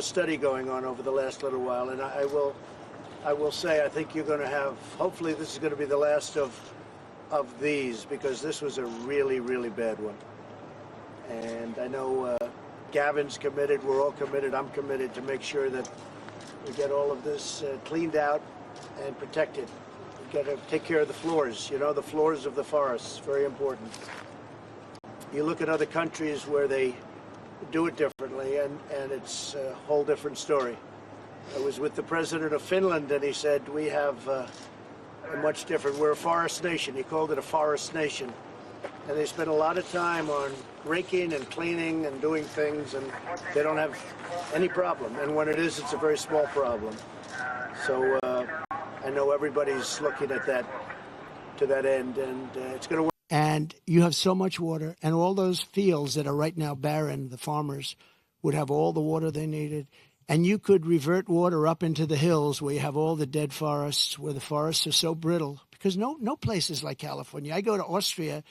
a study going on over the last little while, and I will say I think you're going to have. Hopefully, this is going to be the last of these, because this was a really, really bad one. And I know Gavin's committed. We're all committed. I'm committed to make sure that we get all of this cleaned out and protected. We got to take care of the floors. You know, the floors of the forests. Very important. You look at other countries where they do it differently, and it's a whole different story. I was with the president of Finland, and he said, we have a much different, we're a forest nation. He called it a forest nation. And they spend a lot of time on raking and cleaning and doing things, and they don't have any problem. And when it is, it's a very small problem. So I know everybody's looking at that, to that end, and it's going to work. And you have so much water, and all those fields that are right now barren, the farmers would have all the water they needed. And you could revert water up into the hills where you have all the dead forests, where the forests are so brittle. Because no place is like California. I go to Austria.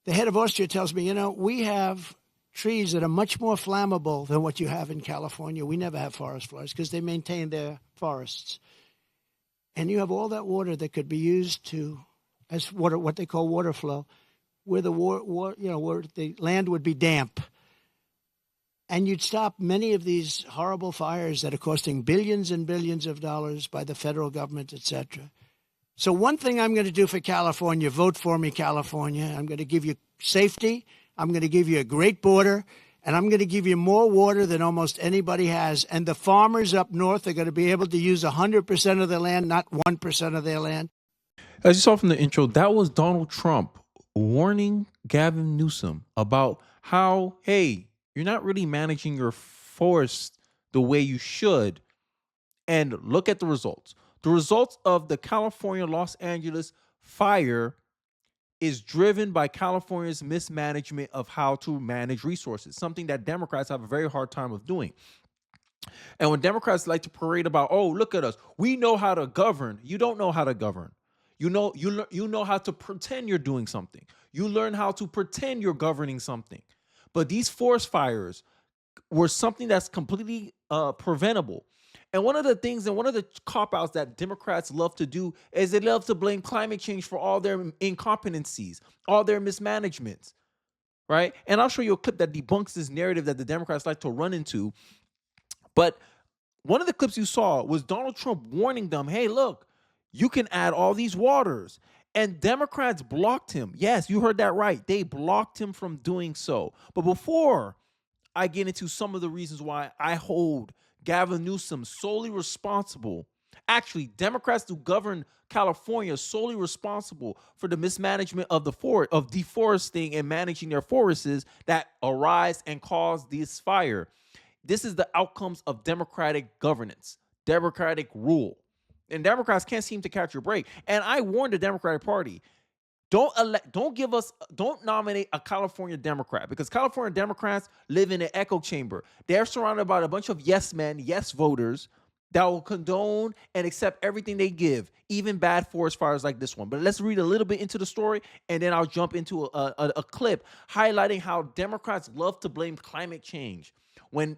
The head of Austria tells me, you know, we have trees that are much more flammable than what you have in California. We never have forest fires because they maintain their forests. And you have all that water that could be used to, as water, what they call water flow, where the where the land would be damp. And you'd stop many of these horrible fires that are costing billions and billions of dollars by the federal government, et cetera. So one thing I'm going to do for California, vote for me, California. I'm going to give you safety. I'm going to give you a great border. And I'm going to give you more water than almost anybody has. And the farmers up north are going to be able to use 100% of their land, not 1% of their land. As you saw from the intro, that was Donald Trump warning Gavin Newsom about how, hey, you're not really managing your forest the way you should. And look at the results. The results of the California Los Angeles fire is driven by California's mismanagement of how to manage resources, something that Democrats have a very hard time of doing. And when Democrats like to parade about, oh, look at us, we know how to govern. You don't know how to govern. You know how to pretend you're doing something. You learn how to pretend you're governing something. But these forest fires were something that's completely preventable. And one of the things and one of the cop-outs that Democrats love to do is they love to blame climate change for all their incompetencies, all their mismanagements, right? And I'll show you a clip that debunks this narrative that the Democrats like to run into. But one of the clips you saw was Donald Trump warning them, hey, look, you can add all these waters. And Democrats blocked him. Yes, you heard that right. They blocked him from doing so. But before I get into some of the reasons why I hold Gavin Newsom solely responsible, actually, Democrats who govern California solely responsible for the mismanagement of the forest, of deforesting and managing their forests that arise and cause this fire. This is the outcomes of democratic governance, democratic rule. And Democrats can't seem to catch a break. And I warned the Democratic Party, don't nominate a California Democrat, because California Democrats live in an echo chamber. They're surrounded by a bunch of yes men, yes voters that will condone and accept everything they give, even bad forest fires like this one. But let's read a little bit into the story, and then I'll jump into a clip highlighting how Democrats love to blame climate change when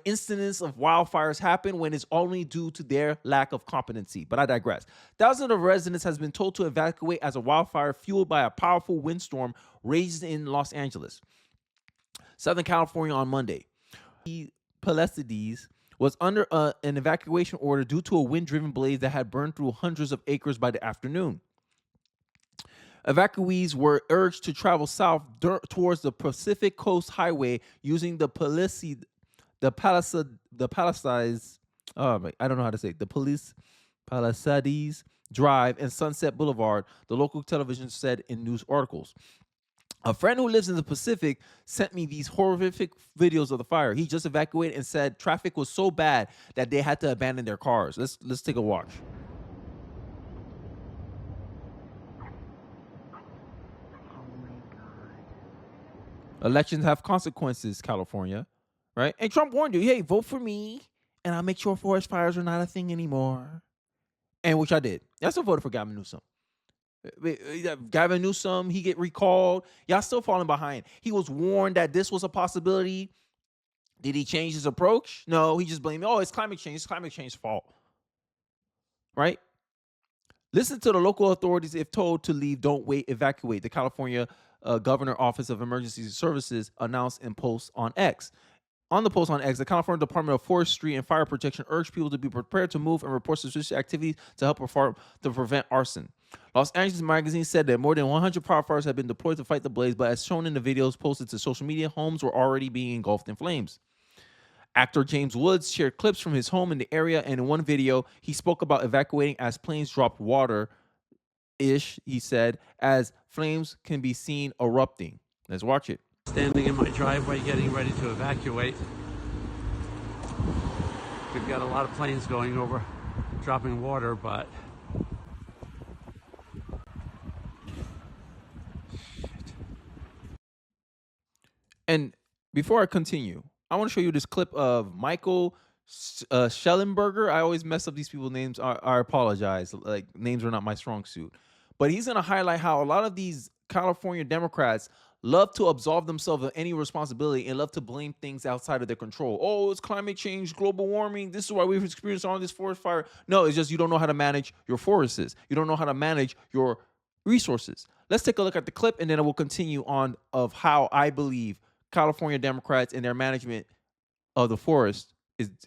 incidents of wildfires happen when it's only due to their lack of competency. But I digress. Thousands of residents has been told to evacuate as a wildfire fueled by a powerful windstorm raged in Los Angeles, Southern California on Monday. Palisades was under an evacuation order due to a wind-driven blaze that had burned through hundreds of acres by the afternoon. Evacuees were urged to travel south towards the Pacific Coast Highway using the Palisades, I don't know how to say it, Palisades Drive and Sunset Boulevard, the local television said in news articles. A friend who lives in the Pacific sent me these horrific videos of the fire. He just evacuated and said traffic was so bad that they had to abandon their cars. Let's take a watch. Elections have consequences, California. Right? And Trump warned you, hey, vote for me, and I'll make sure forest fires are not a thing anymore. And which I did. I still voted for Gavin Newsom. Gavin Newsom, he get recalled. Y'all still falling behind. He was warned that this was a possibility. Did he change his approach? No, he just blamed, oh, it's climate change. It's climate change's fault, right? Listen to the local authorities. If told to leave, don't wait, evacuate. The California Governor Office of Emergency Services announced in post on X. On the post on X, the California Department of Forestry and Fire Protection urged people to be prepared to move and report suspicious activities to help prevent arson. Los Angeles Magazine said that more than 100 firefighters have been deployed to fight the blaze, but as shown in the videos posted to social media, homes were already being engulfed in flames. Actor James Woods shared clips from his home in the area, and in one video, he spoke about evacuating as planes dropped water-ish, he said, as flames can be seen erupting. Let's watch it. Standing in my driveway getting ready to evacuate. We've got a lot of planes going over, dropping water, but shit. And before I continue, I want to show you this clip of Michael Schellenberger. I always mess up these people's names. I apologize. Like, names are not my strong suit. But he's going to highlight how a lot of these California Democrats love to absolve themselves of any responsibility and love to blame things outside of their control. Oh, it's climate change, global warming. This is why we've experienced all this forest fire. No, it's just you don't know how to manage your forests. You don't know how to manage your resources. Let's take a look at the clip, and then I will continue on of how I believe California Democrats and their management of the forest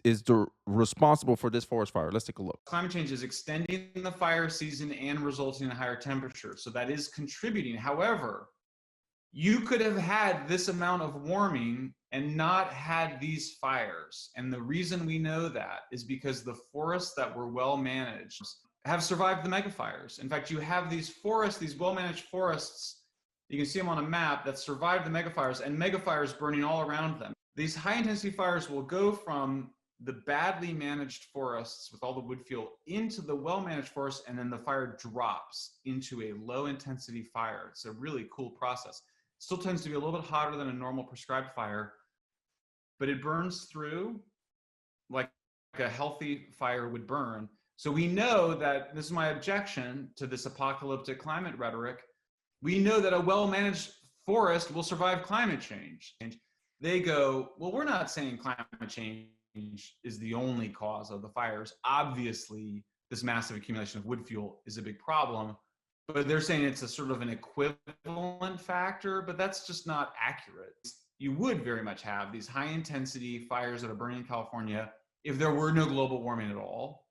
is responsible for this forest fire. Let's take a look. Climate change is extending the fire season and resulting in higher temperatures. So that is contributing. However, you could have had this amount of warming and not had these fires. And the reason we know that is because the forests that were well managed have survived the megafires. In fact, you have these forests, these well-managed forests, you can see them on a map, that survived the megafires, and megafires burning all around them. These high-intensity fires will go from the badly managed forests with all the wood fuel into the well-managed forest, and then the fire drops into a low-intensity fire. It's a really cool process. It still tends to be a little bit hotter than a normal prescribed fire, but it burns through like a healthy fire would burn. So we know that, this is my objection to this apocalyptic climate rhetoric, we know that a well-managed forest will survive climate change. They go, well, we're not saying climate change is the only cause of the fires. Obviously, this massive accumulation of wood fuel is a big problem, but they're saying it's a sort of an equivalent factor, but that's just not accurate. You would very much have these high-intensity fires that are burning in California if there were no global warming at all,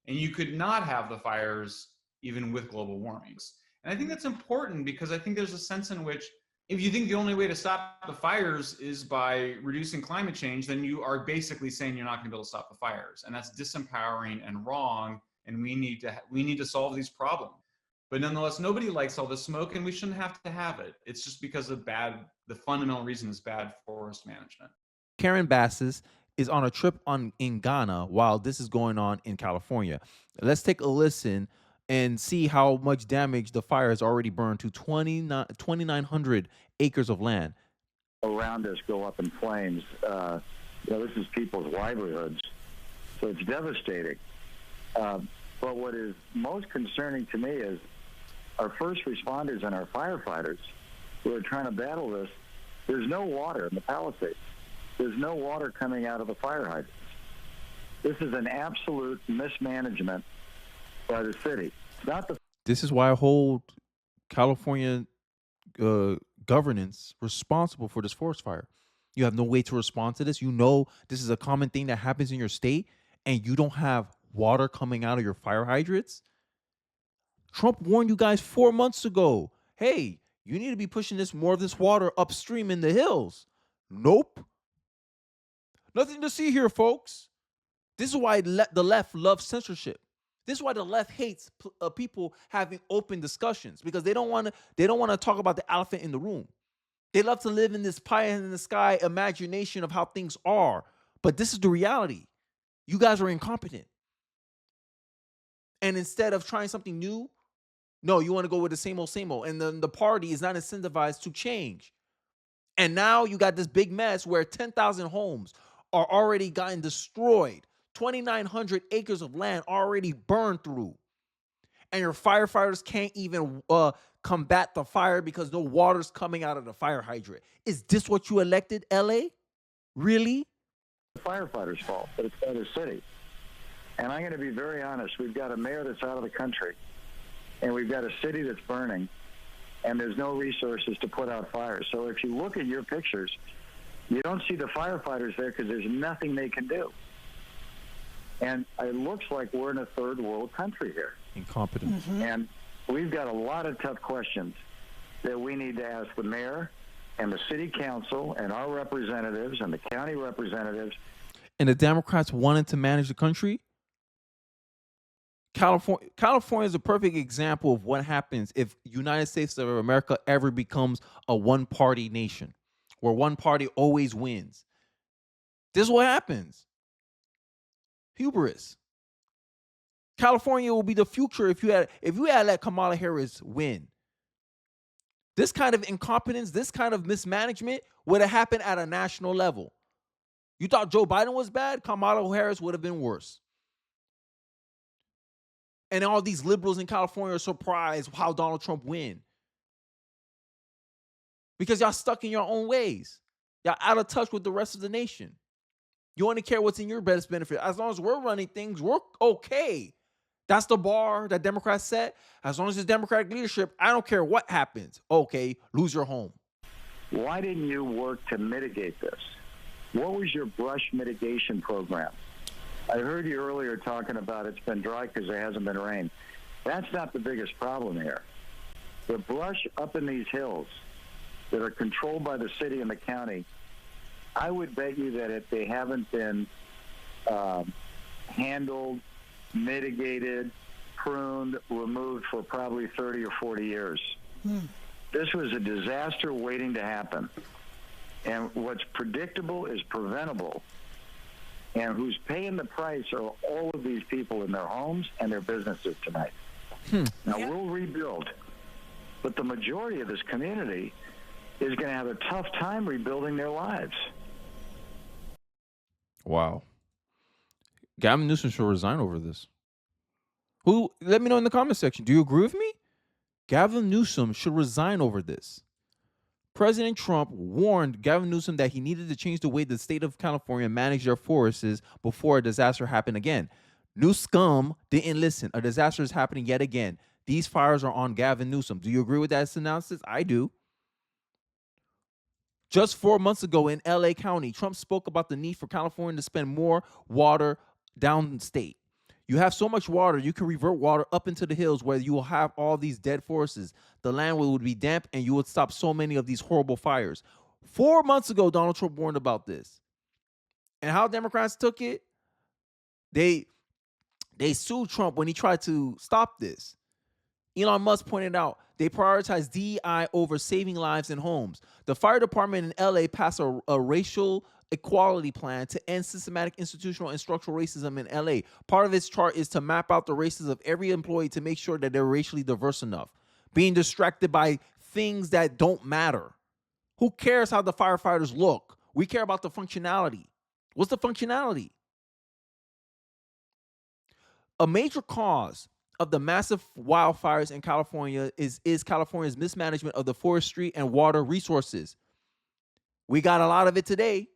and you could not have the fires even with global warmings. And I think that's important because I think there's a sense in which if you think the only way to stop the fires is by reducing climate change, then you are basically saying you're not going to be able to stop the fires. And that's disempowering and wrong. And we need to solve these problems. But nonetheless, nobody likes all the smoke, and we shouldn't have to have it. It's just because of the fundamental reason is bad forest management. Karen Bassis is on a trip in Ghana while this is going on in California. Let's take a listen and see how much damage the fire has already burned to 2,900 acres of land. Around us go up in flames. This is people's livelihoods, so it's devastating. But what is most concerning to me is our first responders and our firefighters who are trying to battle this. There's no water in the Palisades. There's no water coming out of the fire hydrants. This is an absolute mismanagement by the city. This is why I hold California governance responsible for this forest fire. You have no way to respond to this. You know this is a common thing that happens in your state, and you don't have water coming out of your fire hydrants. Trump warned you guys 4 months ago. Hey, you need to be pushing more of this water upstream in the hills. Nope. Nothing to see here, folks. This is why the left loves censorship. This is why the left hates people having open discussions, because they don't want to talk about the elephant in the room. They love to live in this pie in the sky imagination of how things are, but this is the reality. You guys are incompetent. And instead of trying something new, no, you want to go with the same old, and then the party is not incentivized to change. And now you got this big mess where 10,000 homes are already gotten destroyed. 2,900 acres of land already burned through. And your firefighters can't even combat the fire because no water's coming out of the fire hydrant. Is this what you elected, LA? Really? the firefighters' fault, but it's by the city. And I'm going to be very honest. We've got a mayor that's out of the country, and we've got a city that's burning, and there's no resources to put out fires. So if you look at your pictures, you don't see the firefighters there because there's nothing they can do. And it looks like we're in a third world country here. Incompetent. Mm-hmm. And we've got a lot of tough questions that we need to ask the mayor and the city council and our representatives and the county representatives. And the Democrats wanted to manage the country. California is a perfect example of what happens if United States of America ever becomes a one-party nation, where one party always wins. This is what happens. Hubris. California will be the future if you had let Kamala Harris win. This kind of incompetence, this kind of mismanagement would have happened at a national level. You thought Joe Biden was bad? Kamala Harris would have been worse. And all these liberals in California are surprised how Donald Trump win. Because y'all stuck in your own ways. Y'all out of touch with the rest of the nation. You only care what's in your best benefit. As long as we're running things, we're okay. That's the bar that Democrats set. As long as it's Democratic leadership, I don't care what happens. Okay, lose your home. Why didn't you work to mitigate this? What was your brush mitigation program? I heard you earlier talking about it's been dry because there hasn't been rain. That's not the biggest problem here. The brush up in these hills that are controlled by the city and the county, I would bet you that if they haven't been handled, mitigated, pruned, removed for probably 30 or 40 years. This was a disaster waiting to happen. And what's predictable is preventable. And who's paying the price are all of these people in their homes and their businesses tonight. Now, we'll rebuild. But the majority of this community is going to have a tough time rebuilding their lives. Wow. Gavin Newsom should resign over this. Let me know in the comment section. Do you agree with me? Gavin Newsom should resign over this. President Trump warned Gavin Newsom that he needed to change the way the state of California managed their forests before a disaster happened again. Newsom didn't listen. A disaster is happening yet again. These fires are on Gavin Newsom. Do you agree with that analysis? I do. Just 4 months ago in LA County, Trump spoke about the need for California to spend more water downstate. You have so much water, you can revert water up into the hills where you will have all these dead forests. The land would be damp and you would stop so many of these horrible fires. 4 months ago, Donald Trump warned about this. And how Democrats took it, they sued Trump when he tried to stop this. Elon Musk pointed out they prioritize DEI over saving lives and homes. The fire department in LA passed a racial equality plan to end systematic institutional and structural racism in LA. Part of its chart is to map out the races of every employee to make sure that they're racially diverse enough. Being distracted by things that don't matter. Who cares how the firefighters look? We care about the functionality. What's the functionality? A major cause of the massive wildfires in California is California's mismanagement of the forestry and water resources. We got a lot of it today.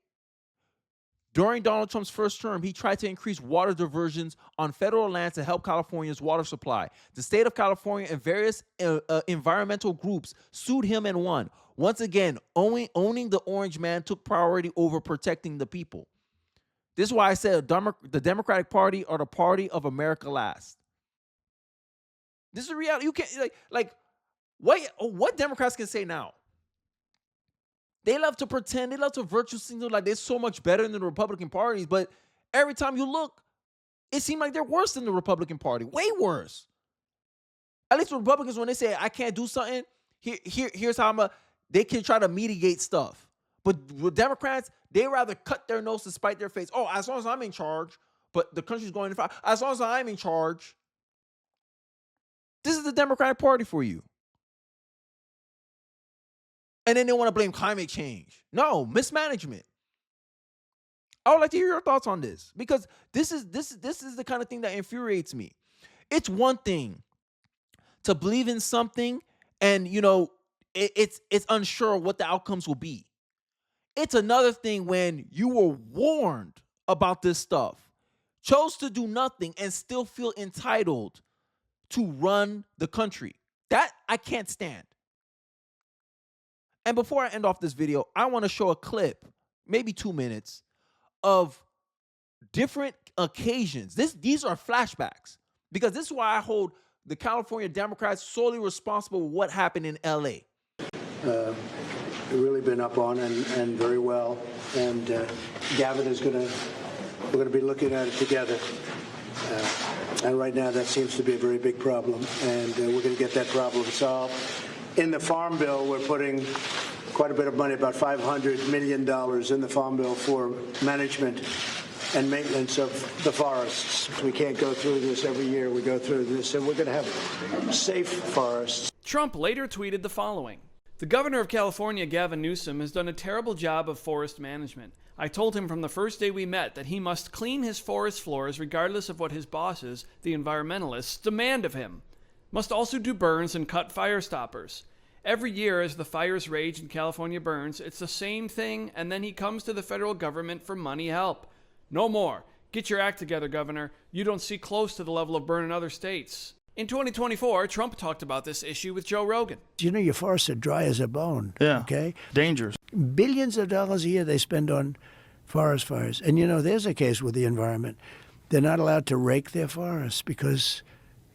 During Donald Trump's first term, he tried to increase water diversions on federal land to help California's water supply. The state of California and various environmental groups sued him and won. Once again, owning the orange man took priority over protecting the people. This is why I said the Democratic Party are the party of America last. This is a reality. You can't what Democrats can say now. They love to pretend, they love to virtue signal like they're so much better than the Republican parties, but every time you look, it seems like they're worse than the Republican Party. Way worse. At least the Republicans, when they say I can't do something, here's how they can try to mitigate stuff. But with Democrats, they rather cut their nose to spite their face. Oh, as long as I'm in charge, but the country's going to fire. As long as I'm in charge. This is the Democratic Party for you. And then they want to blame climate change. No, mismanagement. I would like to hear your thoughts on this because this is the kind of thing that infuriates me. It's one thing to believe in something and it's unsure what the outcomes will be. It's another thing when you were warned about this stuff, chose to do nothing and still feel entitled to run the country. That I can't stand. And before I end off this video, I want to show a clip, maybe 2 minutes, of different occasions. These are flashbacks, because this is why I hold the California Democrats solely responsible for what happened in LA. Really been up on and very well. And Gavin is we're going to be looking at it together. And right now that seems to be a very big problem. And we're going to get that problem solved. In the Farm Bill, we're putting quite a bit of money, about $500 million in the Farm Bill for management and maintenance of the forests. We can't go through this every year. We go through this, and we're going to have safe forests. Trump later tweeted the following: "The governor of California, Gavin Newsom, has done a terrible job of forest management. I told him from the first day we met that he must clean his forest floors regardless of what his bosses, the environmentalists, demand of him. Must also do burns and cut fire stoppers. Every year as the fires rage and California burns, it's the same thing, and then he comes to the federal government for money help. No more. Get your act together, Governor. You don't see close to the level of burn in other states." In 2024, Trump talked about this issue with Joe Rogan. You know, your forests are dry as a bone. Yeah. Okay? Dangerous. Billions of dollars a year they spend on forest fires. And, you know, there's a case with the environment. They're not allowed to rake their forests because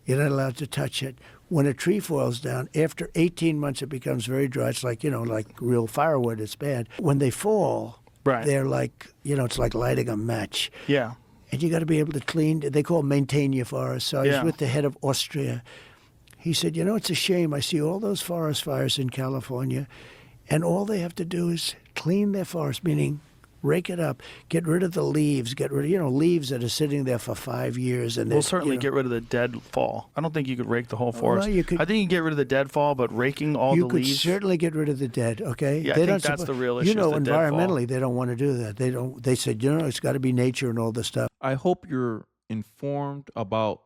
you're not allowed to touch it. When a tree falls down, after 18 months, it becomes very dry. It's like, you know, like real firewood. It's bad. When they fall, Right. they're like, you know, it's like lighting a match. Yeah. And you got to be able to clean. They call it maintain your forest. So I was Yeah. with the head of Austria. He said, you know, it's a shame. I see all those forest fires in California, and all they have to do is clean their forest, meaning rake it up, get rid of the leaves, get rid of, you know, leaves that are sitting there for 5 years. And We'll certainly get rid of the deadfall. I don't think you could rake the whole forest. you could- I think you can get rid of the deadfall, but raking all you the could leaves. certainly get rid of the dead, okay? Yeah, I think that's the real issue, You know, is the deadfall. environmentally, they don't want to do that. They said, you know, it's got to be nature and all this stuff. I hope you're informed about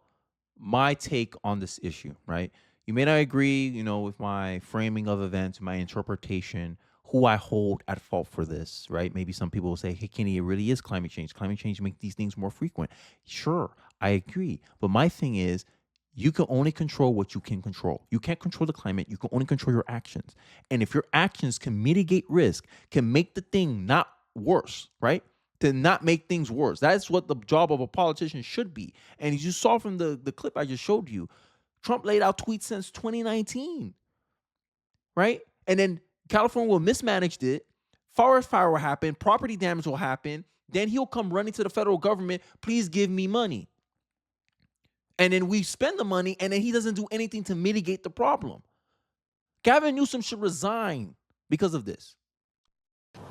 my take on this issue, right? You may not agree, you know, with my framing of events, my interpretation, who I hold at fault for this, right? Maybe some people will say, hey, Kenny, it really is climate change. Climate change makes these things more frequent. Sure, I agree. But my thing is, you can only control what you can control. You can't control the climate. You can only control your actions. And if your actions can mitigate risk, can make the thing not worse, right? To not make things worse. That's what the job of a politician should be. And as you saw from the clip I just showed you, Trump laid out tweets since 2019, right? And then California will mismanage it. Forest fire will happen. Property damage will happen. Then he'll come running to the federal government, please give me money. And then we spend the money, and then he doesn't do anything to mitigate the problem. Gavin Newsom should resign because of this.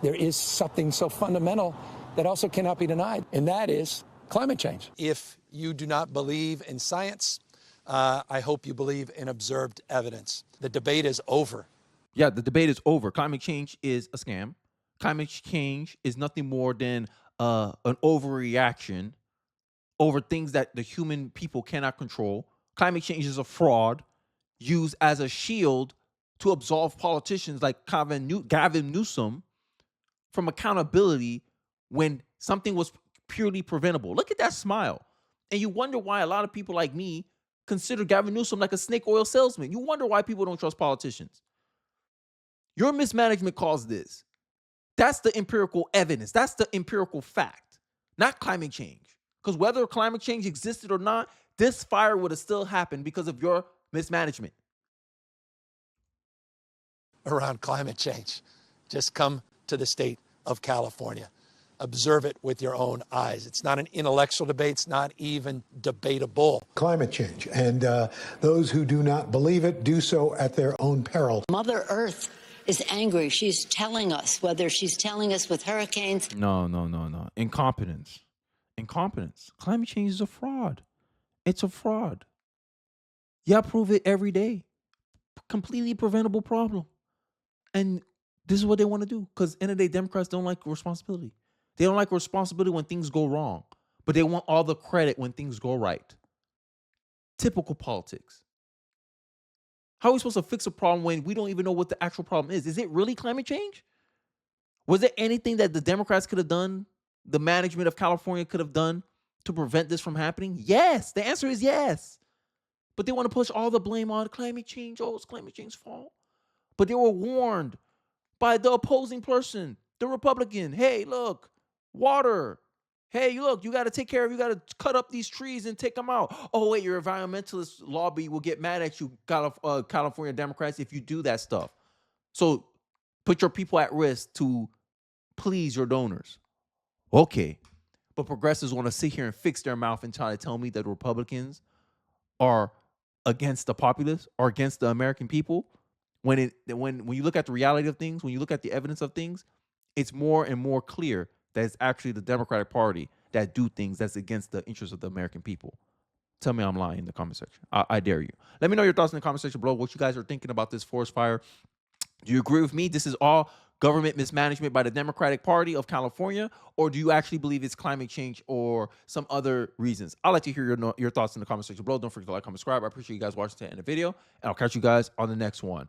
There is something so fundamental that also cannot be denied, and that is climate change. If you do not believe in science, I hope you believe in observed evidence. The debate is over. Yeah, the debate is over. Climate change is a scam. Climate change is nothing more than an overreaction over things that the human people cannot control. Climate change is a fraud used as a shield to absolve politicians like Gavin Newsom from accountability when something was purely preventable. Look at that smile. And you wonder why a lot of people like me consider Gavin Newsom like a snake oil salesman. You wonder why people don't trust politicians. Your mismanagement caused this. That's the empirical evidence. That's the empirical fact, not climate change. Because whether climate change existed or not, this fire would have still happened because of your mismanagement. Around climate change. Just come to the state of California. Observe it with your own eyes. It's not an intellectual debate. It's not even debatable. Climate change. And those who do not believe it do so at their own peril. Mother Earth is angry. She's telling us, whether she's telling us with hurricanes. No. Incompetence. Climate change is a fraud. It's a fraud. Y'all prove it every day. Completely preventable problem. And this is what they want to do. Because end of the day, Democrats don't like responsibility. They don't like responsibility when things go wrong. But they want all the credit when things go right. Typical politics. How are we supposed to fix a problem when we don't even know what the actual problem is? Is it really climate change? Was there anything that the Democrats could have done the management of California could have done to prevent this from happening? Yes. The answer is yes. But they want to push all the blame on climate change. Oh, it's climate change's fault. But they were warned by the opposing person, the Republican. Hey, look, water. Hey, look, you got to take care of, you got to cut up these trees and take them out. Oh, wait, your environmentalist lobby will get mad at you, California Democrats, if you do that stuff. So put your people at risk to please your donors. Okay. But progressives want to sit here and fix their mouth and try to tell me that the Republicans are against the populace or against the American people. When you look at the reality of things, when you look at the evidence of things, it's more and more clear that it's actually the Democratic Party that do things that's against the interests of the American people. Tell me I'm lying in the comment section. I dare you. Let me know your thoughts in the comment section below, what you guys are thinking about this forest fire. Do you agree with me? This is all government mismanagement by the Democratic Party of California, or do you actually believe it's climate change or some other reasons? I'd like to hear your thoughts in the comment section below. Don't forget to like, comment, subscribe. I appreciate you guys watching to the end of the video, and I'll catch you guys on the next one.